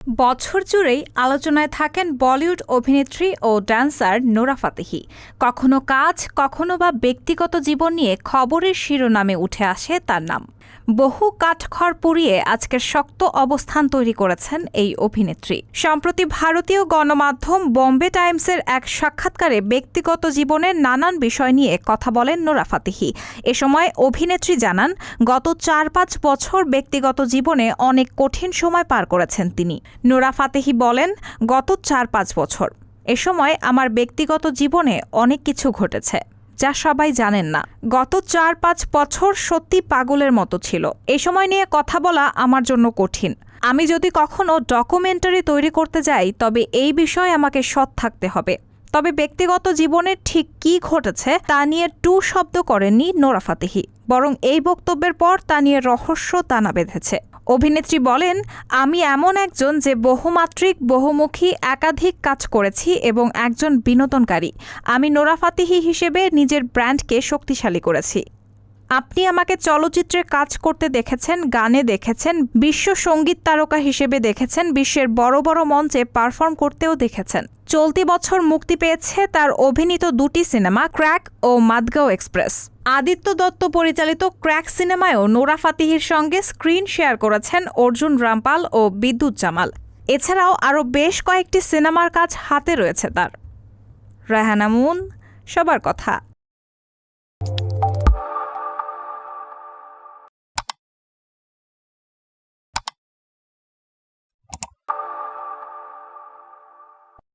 বছর জুড়েই আলোচনায় থাকেন বলিউড অভিনেত্রী ও ড্যান্সার নোরা ফাতেহি। কখনো কাজ, কখনো বা ব্যক্তিগত জীবন নিয়ে খবরের শিরোনামে উঠে আসে তার নাম। বহু কাঠখড় পুড়িয়ে আজকের শক্ত অবস্থান তৈরি করেছেন এই অভিনেত্রী। সম্প্রতি ভারতীয় গণমাধ্যম বম্বে টাইমসের এক সাক্ষাৎকারে ব্যক্তিগত জীবনের নানান বিষয় নিয়ে কথা বলেন নোরা ফাতেহি। এ সময় অভিনেত্রী জানান, গত ৪-৫ বছর ব্যক্তিগত জীবনে অনেক কঠিন সময় পার করেছেন তিনি। নোরা ফাতেহি বলেন, গত ৪-৫ বছর এ সময় আমার ব্যক্তিগত জীবনে অনেক কিছু ঘটেছে, যা সবাই জানেন না। গত ৪-৫ বছর সত্যি পাগলের মতো ছিল। এ সময় নিয়ে কথা বলা আমার জন্য কঠিন। আমি যদি কখনো ডকুমেন্টারি তৈরি করতে যাই, তবে এই বিষয়ে আমাকে সৎ থাকতে হবে। তবে ব্যক্তিগত জীবনে ঠিক কী ঘটেছে তা নিয়ে টু শব্দ করেননি নোরা ফাতেহি, বরং এই বক্তব্যের পর তা নিয়ে রহস্য দানা বেঁধেছে। অভিনেত্রী বলেন, আমি এমন একজন যে বহুমাত্রিক, বহুমুখী একাধিক কাজ করেছি এবং একজন বিনোদনকারী। আমি নোরা ফাতেহি হিসেবে নিজের ব্র্যান্ডকে শক্তিশালী করেছি। আপনি আমাকে চলচ্চিত্রে কাজ করতে দেখেছেন, গানে দেখেছেন, বিশ্ব সঙ্গীত তারকা হিসেবে দেখেছেন, বিশ্বের বড় বড় মঞ্চে পারফর্ম করতেও দেখেছেন। চলতি বছর মুক্তি পেয়েছে তার অভিনীত 2টি সিনেমা, ক্র্যাক ও মাদগাঁও এক্সপ্রেস। আদিত্য দত্ত পরিচালিত ক্র্যাক সিনেমায়ও নোরা ফাতেহির সঙ্গে স্ক্রিন শেয়ার করেছেন অর্জুন রামপাল ও বিদ্যুৎ জামাল। এছাড়াও আরও বেশ কয়েকটি সিনেমার কাজ হাতে রয়েছে তার। রায়হানা মুন, সবার কথা।